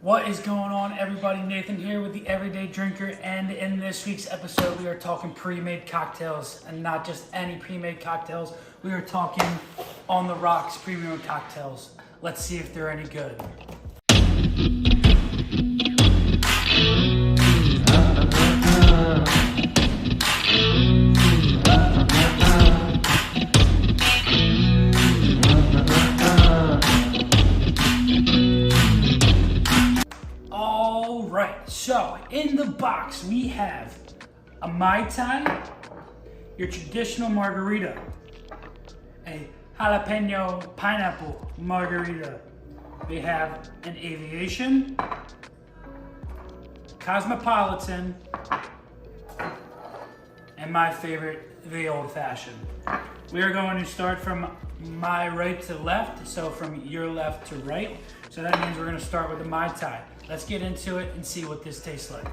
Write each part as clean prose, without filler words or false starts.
What is going on, everybody? Nathan here with the Everyday Drinker, and in this week's episode we are talking pre-made cocktails, and not just any pre-made cocktails. We are talking on the rocks pre-made cocktails. Let's see if they're any good. So, in the box, we have a Mai Tai, your traditional margarita, a jalapeno pineapple margarita. We have an Aviation, Cosmopolitan, and my favorite, the old fashioned. We are going to start from my right to left, so from your left to right. So that means we're going to start with the Mai Tai. Let's get into it and see what this tastes like.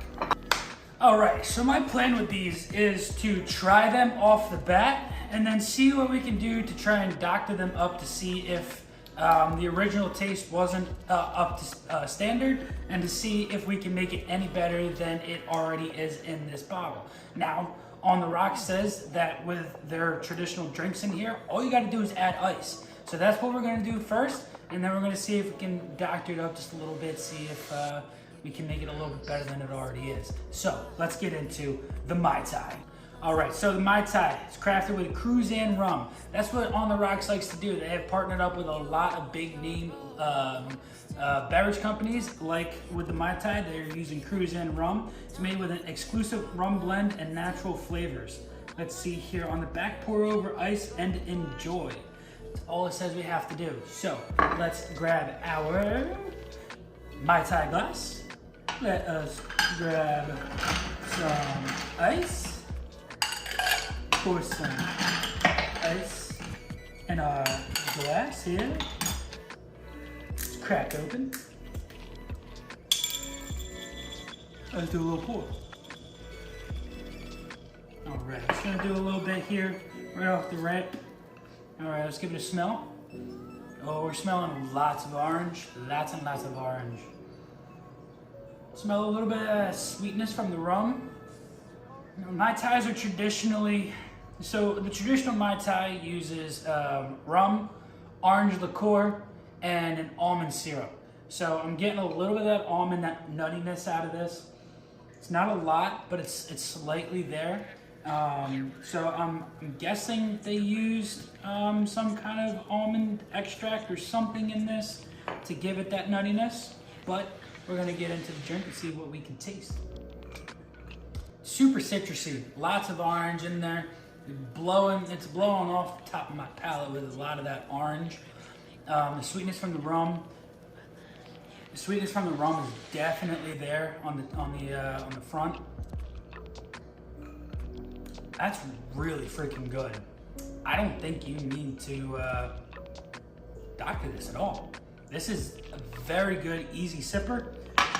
All right, so my plan with these is to try them off the bat and then see what we can do to try and doctor them up to see if the original taste wasn't up to standard, and to see if we can make it any better than it already is in this bottle. Now, On the Rock says that with their traditional drinks in here, all you gotta do is add ice. So that's what we're gonna do first, and then we're gonna see if we can doctor it up just a little bit, see if we can make it a little bit better than it already is. So let's get into the Mai Tai. All right, so the Mai Tai is crafted with Cruzan rum. That's what On the Rocks likes to do. They have partnered up with a lot of big name beverage companies. Like with the Mai Tai, they're using Cruzan rum. It's made with an exclusive rum blend and natural flavors. Let's see here on the back, pour over ice and enjoy. That's all it says we have to do. So let's grab our Mai Tai glass. Let us grab some ice. Pour some ice in our glass here. Let's crack open. Let's do a little pour. All right, just gonna do a little bit here, right off the rip. All right, let's give it a smell. Oh, we're smelling lots of orange, lots and lots of orange. Smell a little bit of sweetness from the rum. Mai Tais are traditionally, so the traditional Mai Tai uses rum, orange liqueur, and an almond syrup. So I'm getting a little bit of that almond, that nuttiness out of this. It's not a lot, but it's slightly there. So I'm guessing they used some kind of almond extract or something in this to give it that nuttiness, but we're gonna get into the drink and see what we can taste. Super citrusy, lots of orange in there. It's blowing off the top of my palate with a lot of that orange. The sweetness from the rum. The sweetness from the rum is definitely there on the front. That's really freaking good. I don't think you need to doctor this at all. This is a very good, easy sipper.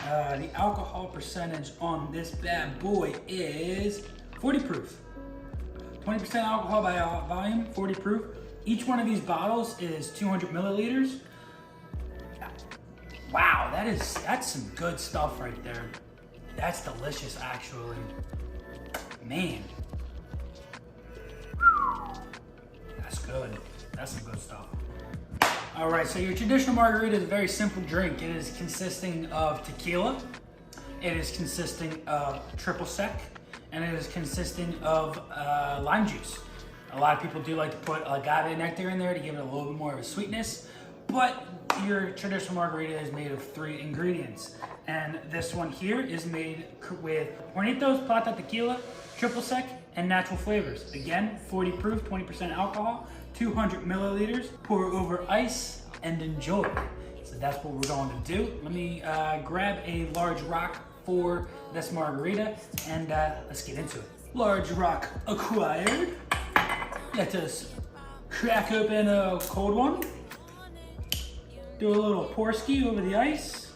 The alcohol percentage on this bad boy is 40 proof. 20% alcohol by volume, 40 proof. Each one of these bottles is 200 milliliters. Wow, that's some good stuff right there. That's delicious, actually. Man. That's good. That's some good stuff. All right, so your traditional margarita is a very simple drink. It is consisting of tequila, it is consisting of triple sec, and it is consisting of lime juice. A lot of people do like to put agave nectar in there to give it a little bit more of a sweetness, but your traditional margarita is made of 3 ingredients. And this one here is made with Hornitos, Plata Tequila, triple sec, and natural flavors. Again, 40 proof, 20% alcohol, 200 milliliters, pour over ice, and enjoy. So that's what we're going to do. Let me grab a large rock for this margarita, and let's get into it. Large rock acquired. Let us crack open a cold one. Do a little pour-ski over the ice.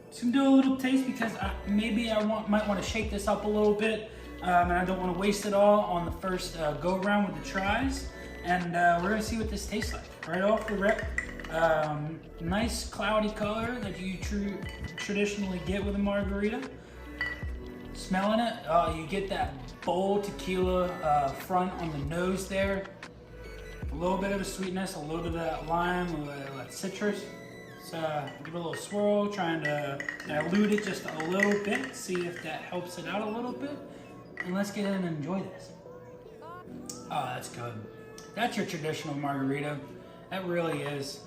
Just gonna do a little taste because maybe I might want to shake this up a little bit, and I don't want to waste it all on the first go around with the tries. And we're gonna see what this tastes like. Right off the rip, nice cloudy color that you traditionally get with a margarita. Smelling it, you get that bold tequila front on the nose there. A little bit of a sweetness, a little bit of that lime, a little bit of that citrus. So give it a little swirl, trying to dilute it just a little bit, see if that helps it out a little bit. And let's get in and enjoy this. Oh, that's good. That's your traditional margarita. That really is.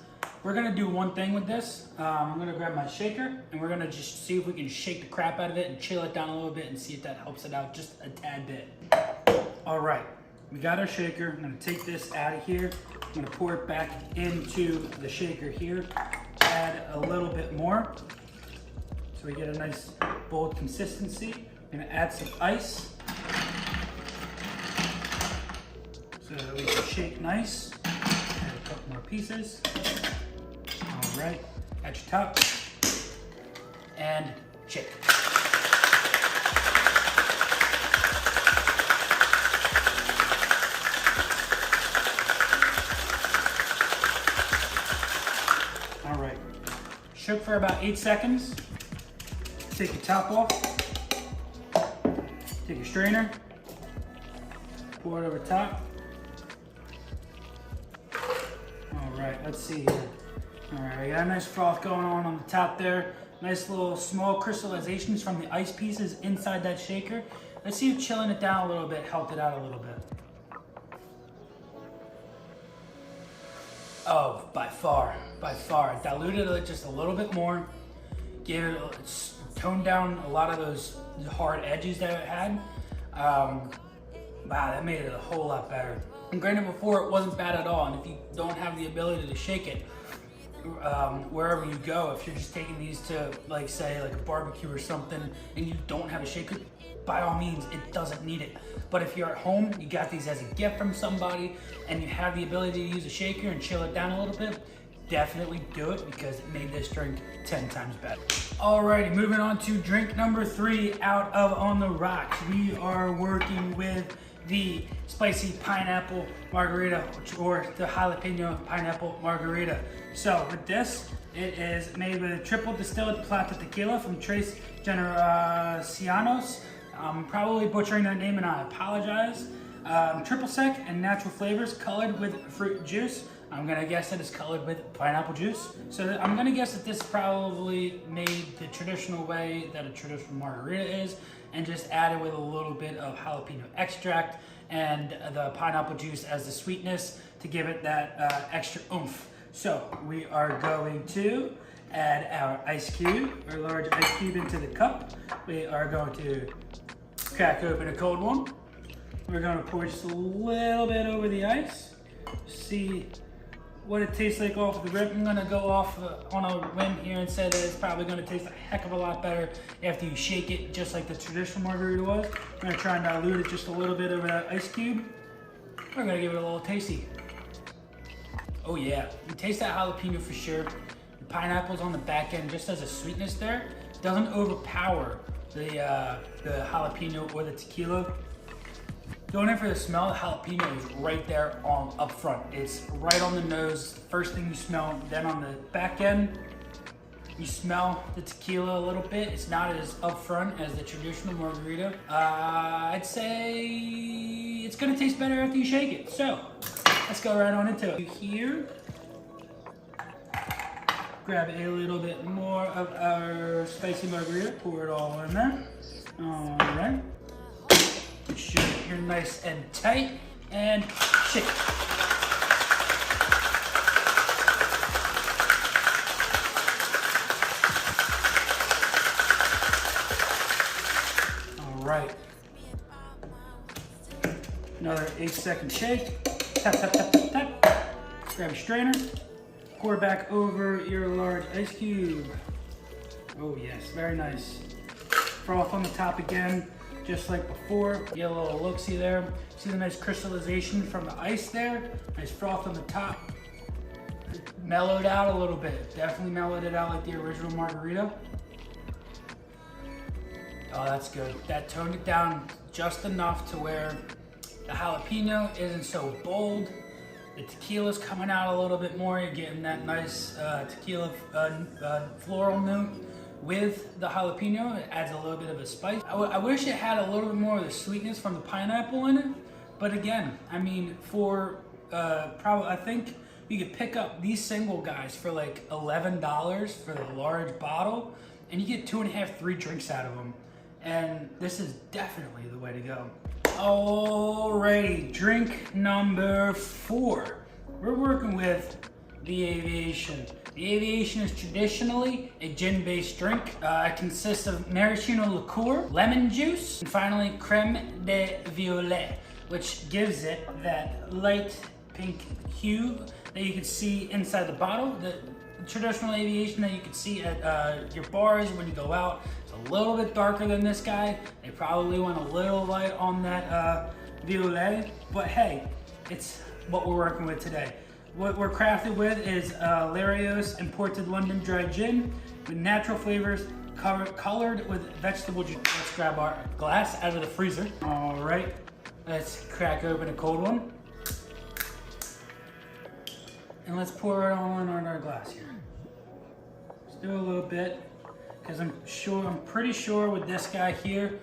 We're gonna do one thing with this. I'm gonna grab my shaker and we're gonna just see if we can shake the crap out of it and chill it down a little bit and see if that helps it out just a tad bit. All right, we got our shaker. I'm gonna take this out of here. I'm gonna pour it back into the shaker here. Add a little bit more so we get a nice bold consistency. I'm gonna add some ice so that we can shake nice. Add a couple more pieces. All right, at your top, and shake. All right, shook for about 8 seconds. Take your top off. Take your strainer, pour it over top. All right, let's see here. All right, we got a nice froth going on the top there. Nice little small crystallizations from the ice pieces inside that shaker. Let's see if chilling it down a little bit helped it out a little bit. Oh, by far. Diluted it just a little bit more. Gave it, toned down a lot of those hard edges that it had. Wow, that made it a whole lot better. And granted, before it wasn't bad at all. And if you don't have the ability to shake it, wherever you go, if you're just taking these to, like, say, like a barbecue or something, and you don't have a shaker, by all means, it doesn't need it. But if you're at home, you got these as a gift from somebody, and you have the ability to use a shaker and chill it down a little bit, definitely do it because it made this drink 10 times better. Alrighty, moving on to drink number 3 out of On the Rocks. We are working with the spicy pineapple margarita, or the jalapeno pineapple margarita. So with this, it is made with a triple distilled plata tequila from Tres Generaciones. I'm probably butchering that name and I apologize. Triple sec and natural flavors colored with fruit juice. I'm gonna guess that it's colored with pineapple juice. So I'm gonna guess that this is probably made the traditional way that a traditional margarita is, and just added with a little bit of jalapeno extract and the pineapple juice as the sweetness to give it that extra oomph. So we are going to add our ice cube, our large ice cube, into the cup. We are going to crack open a cold one. We're going to pour just a little bit over the ice. See what it tastes like off the rip. I'm gonna go off on a whim here and say that it's probably gonna taste a heck of a lot better after you shake it, just like the traditional margarita was. I'm gonna try and dilute it just a little bit over that ice cube. We're gonna give it a little tasty. Oh yeah, you taste that jalapeno for sure. The pineapple's on the back end just as a sweetness there. Doesn't overpower the jalapeno or the tequila. Going in for the smell, the jalapeno is right there up front. It's right on the nose, first thing you smell. Then on the back end, you smell the tequila a little bit. It's not as upfront as the traditional margarita. I'd say it's gonna taste better after you shake it. So let's go right on into it. Here, grab a little bit more of our spicy margarita, pour it all in there. All right. Make sure you're nice and tight, and shake. All right. Another 8-second shake. Tap, tap, tap, tap, tap. Grab a strainer. Pour back over your large ice cube. Oh yes, very nice. Froth on the top again. Just like before, get a little look-see there. See the nice crystallization from the ice there? Nice froth on the top. Mellowed out a little bit. Definitely mellowed it out like the original margarita. Oh, that's good. That toned it down just enough to where the jalapeno isn't so bold. The tequila's coming out a little bit more. You're getting that nice tequila floral note with the jalapeno. It adds a little bit of a spice. I wish it had a little bit more of the sweetness from the pineapple in it. But again, I mean, for probably, I think you could pick up these single guys for like $11 for the large bottle, and you get 2.5, 3 drinks out of them. And this is definitely the way to go. Alrighty, drink number 4. We're working with the Aviation. The Aviation is traditionally a gin-based drink. It consists of maraschino liqueur, lemon juice, and finally creme de violet, which gives it that light pink hue that you can see inside the bottle. The traditional Aviation that you can see at your bars when you go out, it's a little bit darker than this guy. They probably went a little light on that violet, but hey, it's what we're working with today. What we're crafted with is Larios imported London dry gin with natural flavors, colored with vegetable juice. Let's grab our glass out of the freezer. All right, let's crack open a cold one. And let's pour it all in on our glass here. Let's do a little bit, because I'm pretty sure with this guy here,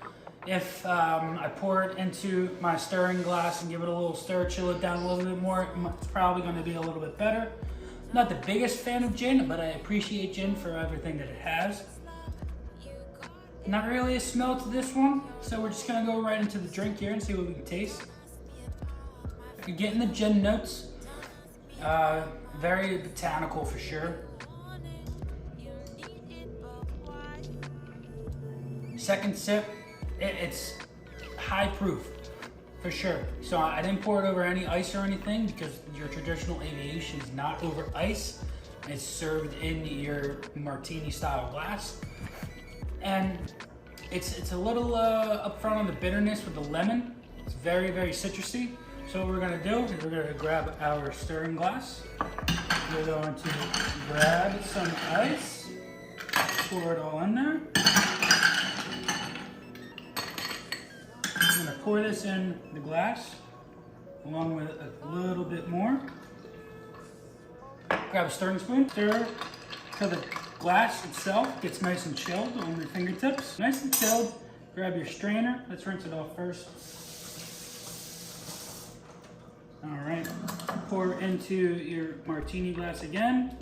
if I pour it into my stirring glass and give it a little stir, chill it down a little bit more, it's probably going to be a little bit better. Not the biggest fan of gin, but I appreciate gin for everything that it has. Not really a smell to this one, so we're just going to go right into the drink here and see what we can taste. You're getting the gin notes. Very botanical for sure. Second sip, it's high proof for sure. So I didn't pour it over any ice or anything, because your traditional Aviation is not over ice. It's served in your martini style glass. And it's a little upfront on the bitterness with the lemon. It's very, very citrusy. So what we're gonna do is we're gonna grab our stirring glass. We're going to grab some ice, pour it all in there. I'm gonna pour this in the glass, along with a little bit more. Grab a stirring spoon, stir till the glass itself gets nice and chilled on your fingertips. Nice and chilled, grab your strainer. Let's rinse it off first. All right, pour into your martini glass again.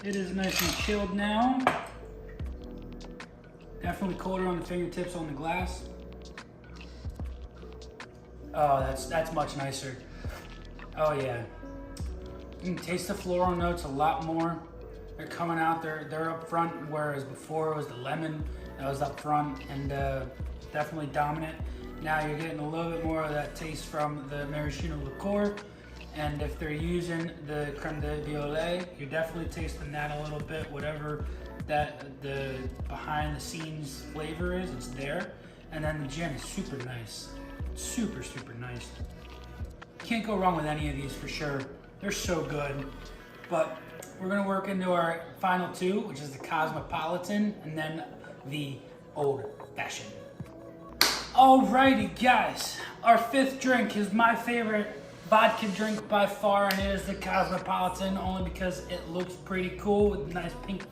It is nice and chilled now. Definitely colder on the fingertips on the glass. Oh, that's much nicer. Oh yeah. You can taste the floral notes a lot more. They're coming out, they're up front, whereas before it was the lemon that was up front and definitely dominant. Now you're getting a little bit more of that taste from the maraschino liqueur. And if they're using the creme de violet, you're definitely tasting that a little bit. Whatever that the behind the scenes flavor is, it's there. And then the gin is super nice. Super, super nice. Can't go wrong with any of these for sure. They're so good. But we're gonna work into our final 2, which is the Cosmopolitan and then the Old Fashioned. Alrighty guys, our 5th drink is my favorite vodka drink by far, and it is the Cosmopolitan, only because it looks pretty cool with the nice pink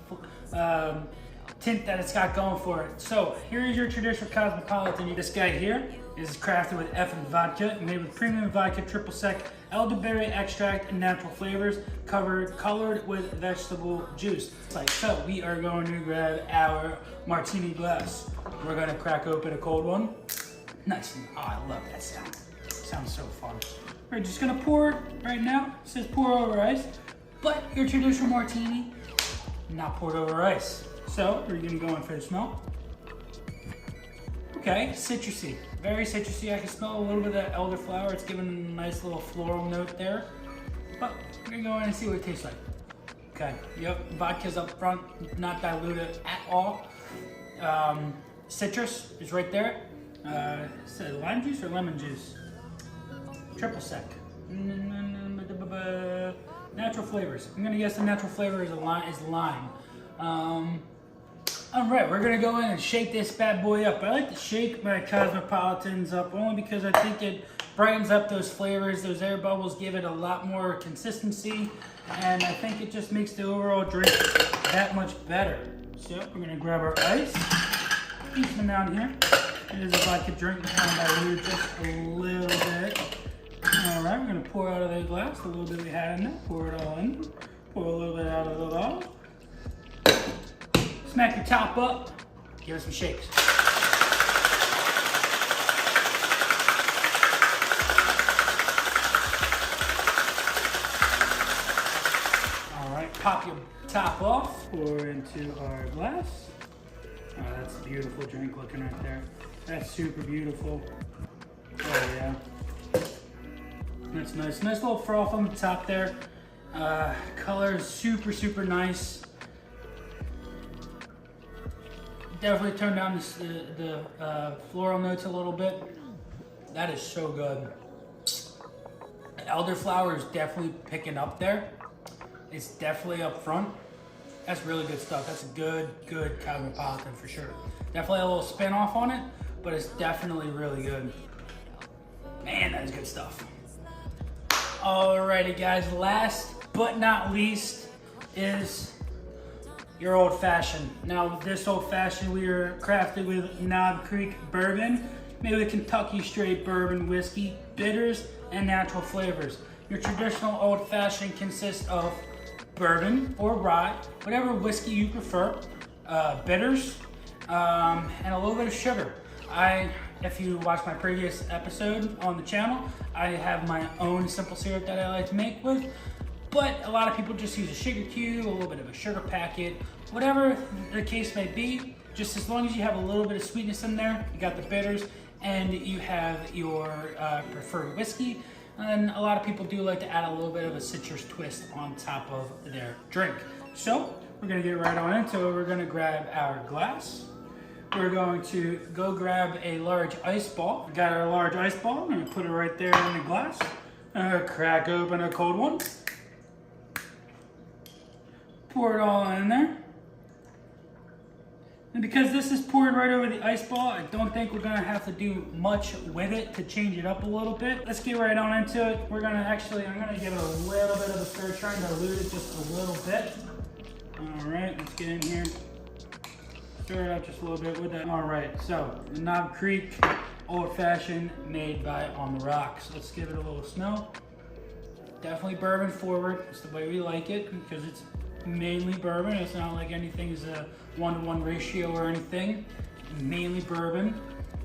tint that it's got going for it. So here's your traditional Cosmopolitan. This guy here is crafted with effing vodka, made with premium vodka, triple sec, elderberry extract, and natural flavors, colored with vegetable juice. So we are going to grab our martini glass. We're gonna crack open a cold one. Nice. Oh, I love that sound. Sounds so fun. We're just gonna pour it right now. It says pour over ice, but your traditional martini, not poured over ice. So we're gonna go in for the smell. Okay, citrusy, very citrusy. I can smell a little bit of that elderflower. It's giving a nice little floral note there. But we're gonna go in and see what it tastes like. Okay, yep, vodka's up front, not diluted at all. Citrus is right there. Is it lime juice or lemon juice? Triple sec. Natural flavors. I'm gonna guess the natural flavor is lime. All right, we're gonna go in and shake this bad boy up. I like to shake my Cosmopolitans up only because I think it brightens up those flavors. Those air bubbles give it a lot more consistency. And I think it just makes the overall drink that much better. So we're gonna grab our ice, each them down here. It is a vodka drink, we're gonna dilute just a little bit. All right, we're gonna pour out of the glass, the little bit we had in there, pour it all in. Pour a little bit out of the bottle. Smack your top up, give it some shakes. Pop your top off, pour into our glass. Oh, that's a beautiful drink looking right there. That's super beautiful. Oh yeah. That's nice. Nice little froth on the top there. Color is super, super nice. Definitely turn down the floral notes a little bit. That is so good. Elderflower is definitely picking up there. It's definitely up front. That's really good stuff. That's a good Cosmopolitan for sure. Definitely a little spin off on it, but it's definitely really good. Man, that is good stuff. Alrighty guys, last but not least is your old fashioned. Now this old fashioned we are crafted with Knob Creek bourbon, made with Kentucky straight bourbon whiskey, bitters, and natural flavors. Your traditional old fashioned consists of bourbon or rye, whatever whiskey you prefer, bitters, and a little bit of sugar. If you watch my previous episode on the channel, I have my own simple syrup that I like to make with, but a lot of people just use a sugar cube, a little bit of a sugar packet, whatever the case may be, just as long as you have a little bit of sweetness in there, you got the bitters, and you have your preferred whiskey. And a lot of people do like to add a little bit of a citrus twist on top of their drink. So we're gonna get right on into it. We're gonna grab our glass. We're going to go grab a large ice ball. We got our large ice ball. I'm gonna put it right there in the glass. I'm gonna crack open a cold one. Pour it all in there. And because this is poured right over the ice ball, I don't think we're gonna have to do much with it to change it up a little bit. Let's get right on into it. I'm gonna give it a little bit of a stir, trying to dilute it just a little bit. All right, let's get in here. Stir it up just a little bit with that. All right, so the Knob Creek Old Fashioned made by On the Rocks. Let's give it a little smell. Definitely bourbon forward. It's the way we like it because it's mainly bourbon. It's not like anything is a 1-to-1 ratio or anything. Mainly bourbon.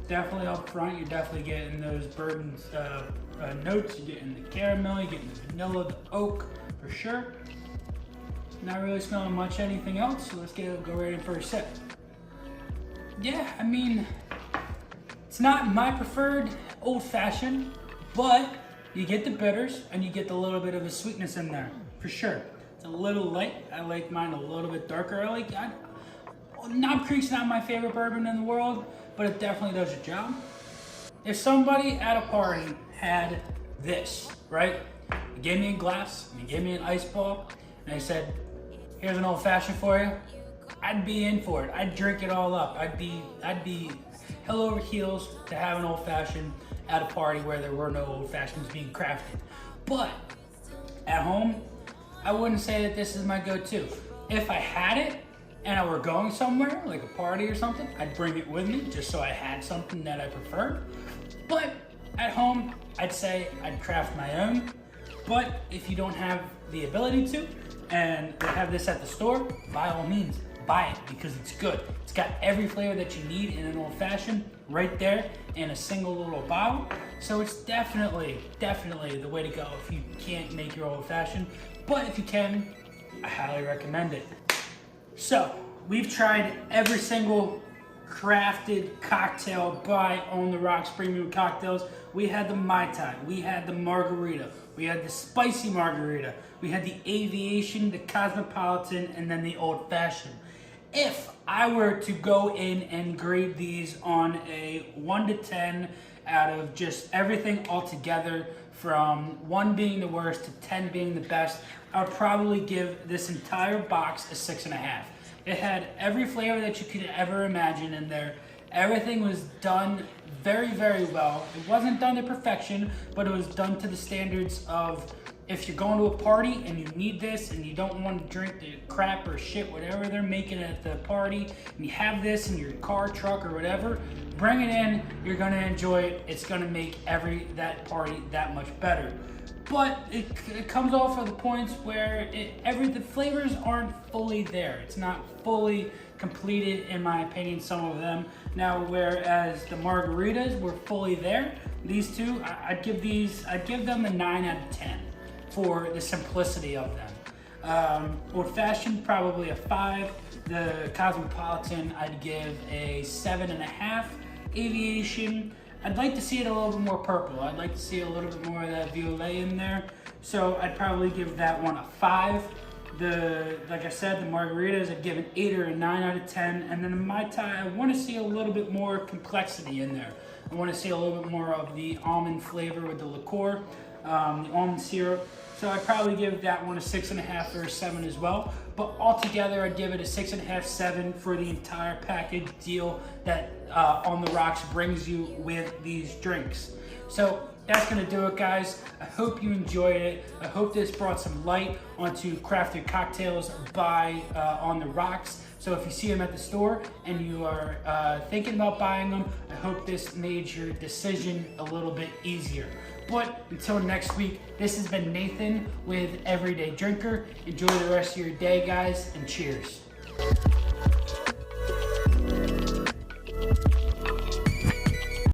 Definitely up front, you're definitely getting those bourbon notes. You're getting the caramel, you're getting the vanilla, the oak for sure. Not really smelling much anything else, so let's go right in for a sip. Yeah, I mean, it's not my preferred old fashioned, but you get the bitters and you get the little bit of a sweetness in there for sure. It's a little light. I like mine a little bit darker. Knob Creek's not my favorite bourbon in the world, but it definitely does your job. If somebody at a party had this, right? You gave me a glass, you gave me an ice ball, and they said, here's an old fashioned for you, I'd be in for it. I'd drink it all up. I'd be hell over heels to have an old fashioned at a party where there were no old fashions being crafted. But at home, I wouldn't say that this is my go-to. If I had it and I were going somewhere, like a party or something, I'd bring it with me just so I had something that I preferred. But at home, I'd say I'd craft my own. But if you don't have the ability to, and they have this at the store, by all means, buy it because it's good. It's got every flavor that you need in an old fashioned right there in a single little bottle. So it's definitely the way to go if you can't make your old fashioned. But if you can, I highly recommend it. So we've tried every single crafted cocktail by On the Rocks Premium Cocktails. We had the Mai Tai, we had the Margarita, we had the Spicy Margarita, we had the Aviation, the Cosmopolitan, and then the Old Fashioned. If I were to go in and grade these on a 1 to 10 out of just everything all together, from 1 being the worst to 10 being the best, I would probably give this entire box a 6.5. It had every flavor that you could ever imagine in there. Everything was done very, very well. It wasn't done to perfection, but it was done to the standards of if you're going to a party and you need this and you don't want to drink the crap or shit, whatever they're making at the party, and you have this in your car, truck, or whatever, bring it in. You're gonna enjoy it. It's gonna make that party that much better. But it comes off of the points where the flavors aren't fully there. It's not fully completed, in my opinion, some of them. Now, whereas the margaritas were fully there, these two, I'd give them a 9 out of 10 for the simplicity of them. Old Fashioned, probably a 5. The Cosmopolitan, I'd give a 7.5. Aviation, I'd like to see it a little bit more purple. I'd like to see a little bit more of that violet in there. So I'd probably give that one a 5. Like I said, the margaritas, I'd give an 8 or a 9 out of 10. And then the Mai Tai, I want to see a little bit more complexity in there. I want to see a little bit more of the almond flavor with the liqueur, the almond syrup. So I'd probably give that one a 6.5 or a 7 as well. But altogether, I'd give it a 6.5, 7 for the entire package deal that On the Rocks brings you with these drinks. So that's gonna do it, guys. I hope you enjoyed it. I hope this brought some light onto crafted cocktails by On the Rocks. So if you see them at the store and you are thinking about buying them, I hope this made your decision a little bit easier. But until next week, this has been Nathan with Everyday Drinker. Enjoy the rest of your day, guys, and cheers.